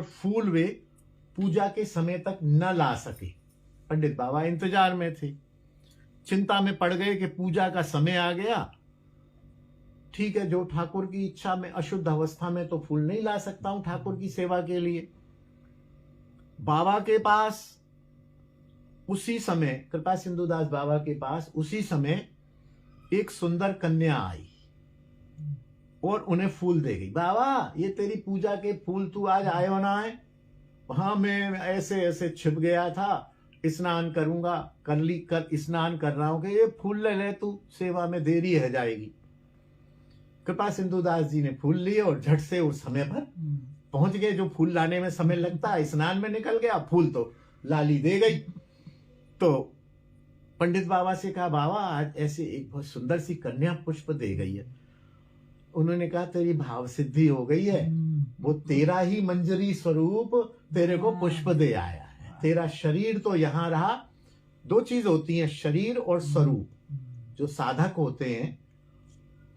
फूल वे पूजा के समय तक न ला सके। पंडित बाबा इंतजार में थे, चिंता में पड़ गए कि पूजा का समय आ गया। ठीक है, जो ठाकुर की इच्छा में अशुद्ध अवस्था में तो फूल नहीं ला सकता हूं ठाकुर की सेवा के लिए। बाबा के पास उसी समय, कृपा सिंधुदास बाबा के पास उसी समय एक सुंदर कन्या आई और उन्हें फूल दे गई। बाबा, ये तेरी पूजा के फूल तू आज आयो ना है? हाँ, मैं ऐसे ऐसे छिप गया था, स्नान करूंगा, कर स्नान कर रहा हूं कि ये फूल ले ले, तू सेवा में देरी है जाएगी। कृपा सिंधुदास जी ने फूल लिए और झट से उस समय पर पहुंच गए। जो फूल लाने में समय लगता है, स्नान में निकल गया, फूल तो लाली दे गई। तो पंडित बाबा से कहा, बाबा आज ऐसे एक बहुत सुंदर सी कन्या पुष्प दे गई है। उन्होंने कहा, तेरी भाव सिद्धि हो गई है, वो तेरा ही मंजरी स्वरूप तेरे को पुष्प दे आया है। तेरा शरीर तो यहां रहा। दो चीज होती हैं, शरीर और स्वरूप। जो साधक होते हैं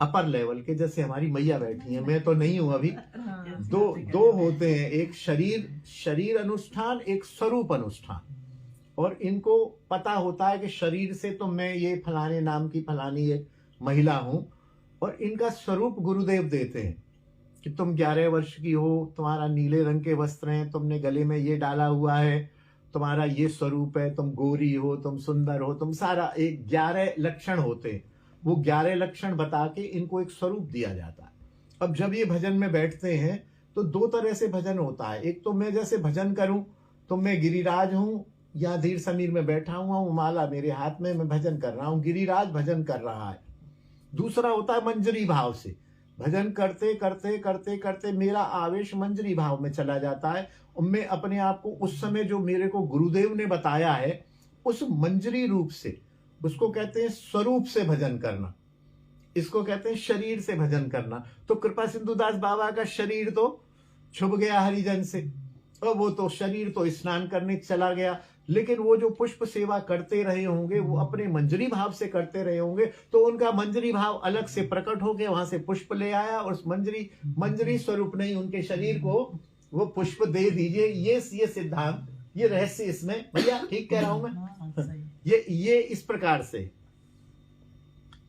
अपर लेवल के, जैसे हमारी मैया बैठी है, मैं तो नहीं हूं अभी, दो होते हैं, एक शरीर अनुष्ठान, एक स्वरूप अनुष्ठान। और इनको पता होता है कि शरीर से तो मैं ये फलाने नाम की फलानी एक महिला हूं, और इनका स्वरूप गुरुदेव देते हैं कि तुम 11 वर्ष की हो, तुम्हारा नीले रंग के वस्त्र हैं, तुमने गले में ये डाला हुआ है, तुम्हारा ये स्वरूप है, तुम गोरी हो, तुम सुंदर हो, तुम सारा एक 11 लक्षण होते हैं। वो 11 लक्षण बता के इनको एक स्वरूप दिया जाता है। अब जब ये भजन में बैठते हैं तो दो तरह से भजन होता है। एक तो मैं जैसे भजन करूं तो मैं गिरिराज हूं या धीर समीर में बैठा हुआ हूं, माला मेरे हाथ में, मैं भजन कर रहा हूं, गिरिराज भजन कर रहा है। दूसरा होता है मंजरी भाव से, भजन करते करते करते करते मेरा आवेश मंजरी भाव में चला जाता है और मैं अपने आप को उस समय जो मेरे को गुरुदेव ने बताया है उस मंजरी रूप से, उसको कहते हैं स्वरूप से भजन करना, इसको कहते हैं शरीर से भजन करना। तो कृपा सिंधुदास बाबा का शरीर तो छुप गया हरिजन से, और वो तो शरीर तो स्नान करने चला गया, लेकिन वो जो पुष्प सेवा करते रहे होंगे वो अपने मंजरी भाव से करते रहे होंगे, तो उनका मंजरी भाव अलग से प्रकट होके वहां से पुष्प ले आया और उस मंजरी स्वरूप नहीं, उनके शरीर को वो पुष्प दे दीजिए। ये सिद्धांत, ये रहस्य इसमें, भैया ठीक कह रहा हूं मैं? ये इस प्रकार से।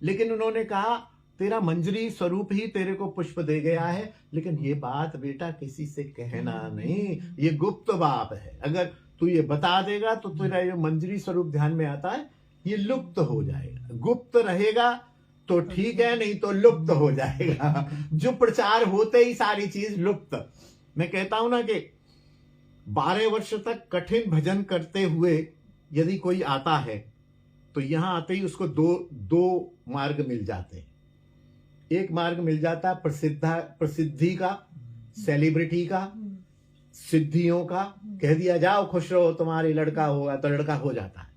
लेकिन उन्होंने कहा, तेरा मंजरी स्वरूप ही तेरे को पुष्प दे गया है, लेकिन ये बात बेटा किसी से कहना नहीं, ये गुप्त बात है। अगर तू ये बता देगा तो तेरा ये मंजरी स्वरूप ध्यान में आता है, ये लुप्त हो जाएगा। गुप्त रहेगा तो ठीक है, नहीं तो लुप्त हो जाएगा। जो प्रचार होते ही सारी चीज लुप्त। मैं कहता हूं ना कि 12 वर्ष तक कठिन भजन करते हुए यदि कोई आता है तो यहां आते ही उसको दो मार्ग मिल जाते हैं। एक मार्ग मिल जाता है प्रसिद्धि का, सेलिब्रिटी का, सिद्धियों का। कह दिया जाओ खुश रहो, तुम्हारे लड़का होगा तो लड़का हो जाता है,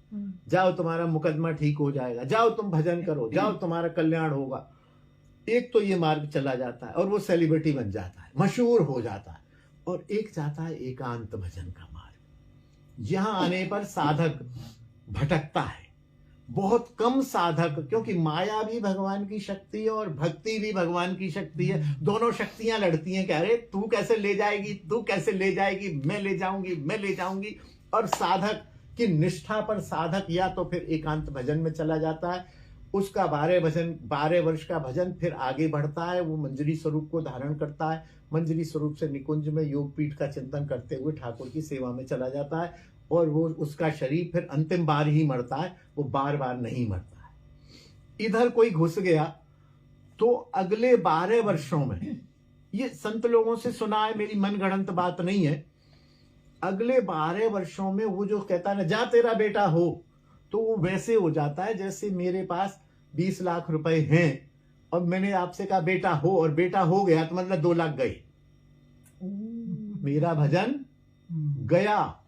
जाओ तुम्हारा मुकदमा ठीक हो जाएगा, जाओ तुम भजन करो, जाओ तुम्हारा कल्याण होगा। एक तो ये मार्ग चला जाता है और वो सेलिब्रिटी बन जाता है, मशहूर हो जाता है। और एक जाता है एकांत भजन का मार्ग। यहां आने पर साधक भटकता है, बहुत कम साधक, क्योंकि माया भी भगवान की शक्ति है और भक्ति भी भगवान की शक्ति है। दोनों शक्तियां लड़ती हैं कि अरे तू कैसे ले जाएगी, तू कैसे ले जाएगी, मैं ले जाऊंगी, मैं ले जाऊंगी। और साधक की निष्ठा पर साधक या तो फिर एकांत भजन में चला जाता है, उसका 12 वर्ष का भजन फिर आगे बढ़ता है, वो मंजरी स्वरूप को धारण करता है, मंजरी स्वरूप से निकुंज में योग पीठ का चिंतन करते हुए ठाकुर की सेवा में चला जाता है, और वो उसका शरीर फिर अंतिम बार ही मरता है, वो बार बार नहीं मरता है। इधर कोई घुस गया तो अगले 12 वर्षों में, ये संत लोगों से सुना है, मेरी मनगढ़ंत बात नहीं है, अगले 12 वर्षों में वो जो कहता है ना, जा तेरा बेटा हो, तो वो वैसे हो जाता है जैसे मेरे पास 20 लाख रुपए हैं और मैंने आपसे कहा बेटा हो, और बेटा हो गया तो मतलब 2 लाख गए, मेरा भजन गया।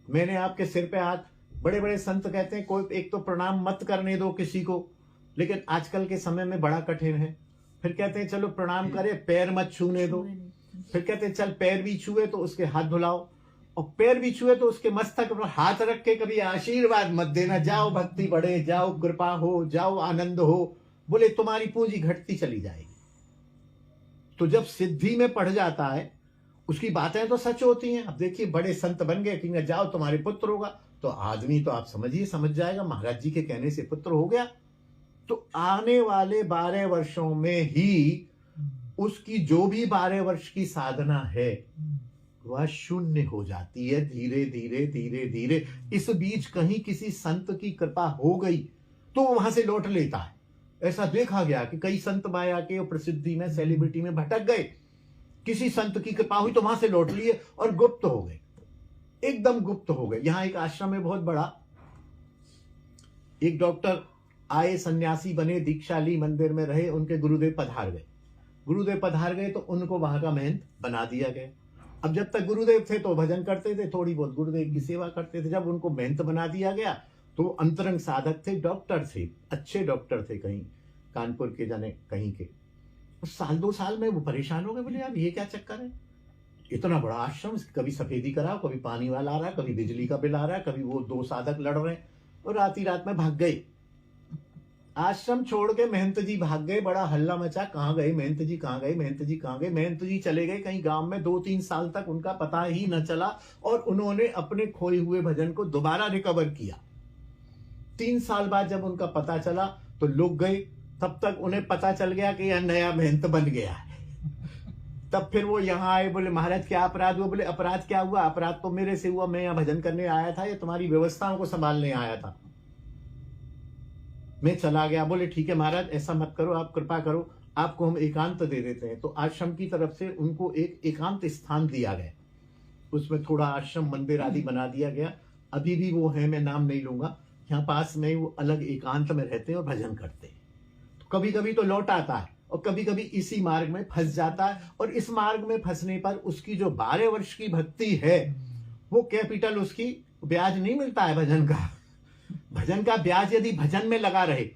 मैंने आपके सिर पे हाथ, बड़े बड़े संत कहते हैं कोई एक तो प्रणाम मत करने दो किसी को, लेकिन आजकल के समय में बड़ा कठिन है। फिर कहते हैं चलो प्रणाम करे, पैर मत छूने दो। फिर कहते हैं चल पैर भी छुए तो उसके हाथ धुलाओ, और पैर भी छुए तो उसके मस्तक पर हाथ रख के कभी आशीर्वाद मत देना, जाओ भक्ति बढ़े, जाओ कृपा हो, जाओ आनंद हो, बोले तुम्हारी पूंजी घटती चली जाएगी। तो जब सिद्धि में पढ़ जाता है उसकी बातें तो सच होती हैं। अब देखिए बड़े संत बन गए कि जाओ तुम्हारे पुत्र होगा, तो आदमी तो आप समझिए समझ जाएगा महाराज जी के कहने से पुत्र हो गया। तो आने वाले 12 वर्षों में ही उसकी जो भी 12 वर्ष की साधना है वह शून्य हो जाती है धीरे धीरे धीरे धीरे। इस बीच कहीं किसी संत की कृपा हो गई तो वहां से लौट लेता है। ऐसा देखा गया कि कई संत माया के प्रसिद्धि में सेलिब्रिटी में भटक गए, किसी संत की कृपा हुई तो वहां से लौट लिए और गुप्त हो गए, एकदम गुप्त हो गए। यहां एक आश्रम है बहुत बड़ा, एक डॉक्टर आए, सन्यासी बने, दीक्षा ली, मंदिर में रहे, उनके गुरुदेव पधार गए। गुरुदेव पधार गए तो उनको वहां का महंत बना दिया गया। अब जब तक गुरुदेव थे तो भजन करते थे, थोड़ी बहुत गुरुदेव की सेवा करते थे। जब उनको महंत बना दिया गया तो अंतरंग साधक थे, डॉक्टर थे, अच्छे डॉक्टर थे, कहीं कानपुर के जाने कहीं के। साल 2 साल में वो परेशान हो गए, बोले यार ये क्या चक्कर है, इतना बड़ा आश्रम, कभी सफेदी कराओ, कभी पानी वाला आ रहा है, कभी बिजली का बिल आ रहा है, कभी वो 2 साधक लड़ रहे हैं। और रात में भाग गए, आश्रम छोड़ के महंत जी भाग गए। बड़ा हल्ला मचा, कहाँ गए महंत जी, कहाँ गए महंत जी, कहाँ गए महंत जी। चले गए कहीं गांव में, 2-3 साल तक उनका पता ही न चला और उन्होंने अपने खोए हुए भजन को दोबारा रिकवर किया। 3 साल बाद जब उनका पता चला तो लोग गए, तब तक उन्हें पता चल गया कि यह नया महंत बन गया है। तब फिर वो यहाँ आए, बोले महाराज क्या अपराध हुआ? बोले अपराध क्या हुआ, अपराध तो मेरे से हुआ, मैं यहाँ भजन करने आया था, या तुम्हारी व्यवस्थाओं को संभालने आया था, मैं चला गया। बोले ठीक है महाराज ऐसा मत करो, आप कृपा करो, आपको हम एकांत दे देते हैं। तो आश्रम की तरफ से उनको एक एकांत स्थान दिया गया, उसमें थोड़ा आश्रम मंदिर आदि बना दिया गया। अभी भी वो है, मैं नाम नहीं लूंगा, यहाँ पास में वो अलग एकांत में रहते हैं और भजन करते हैं। तो कभी कभी तो लौट आता है और कभी कभी इसी मार्ग में फंस जाता है, और इस मार्ग में फंसने पर उसकी जो 12 वर्ष की भक्ति है वो कैपिटल, उसकी ब्याज नहीं मिलता है भजन का। भजन का ब्याज यदि भजन में लगा रहे,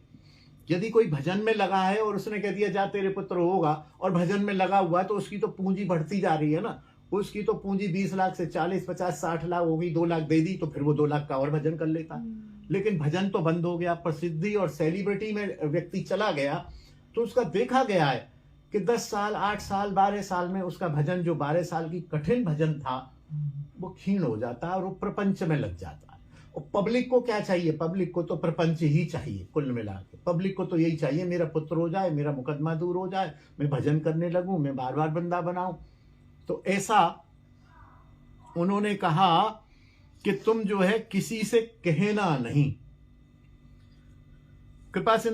यदि कोई भजन में लगा है और उसने कह दिया जा तेरे पुत्र होगा और भजन में लगा हुआ, तो उसकी तो पूंजी बढ़ती जा रही है ना। उसकी तो पूंजी 20 लाख से 40, 50, 60 लाख हो गई, 2 लाख दे दी तो फिर वो 2 लाख का और भजन कर लेता है। लेकिन भजन तो बंद हो गया, प्रसिद्धि और सेलिब्रिटी में व्यक्ति चला गया, तो उसका देखा गया है कि 10 साल, 8 साल, 12 साल में उसका भजन, जो 12 साल की कठिन भजन था, वो क्षीण हो जाता है और वो प्रपंच में लग जाता है। और पब्लिक को क्या चाहिए? पब्लिक को तो प्रपंच ही चाहिए। कुल मिला के पब्लिक को तो यही चाहिए, मेरा पुत्र हो जाए, मेरा मुकदमा दूर हो जाए, मैं भजन करने लगूं, मैं बार बार बंदा बनाऊं। तो ऐसा उन्होंने कहा कि तुम जो है किसी से कहना नहीं, कृपा से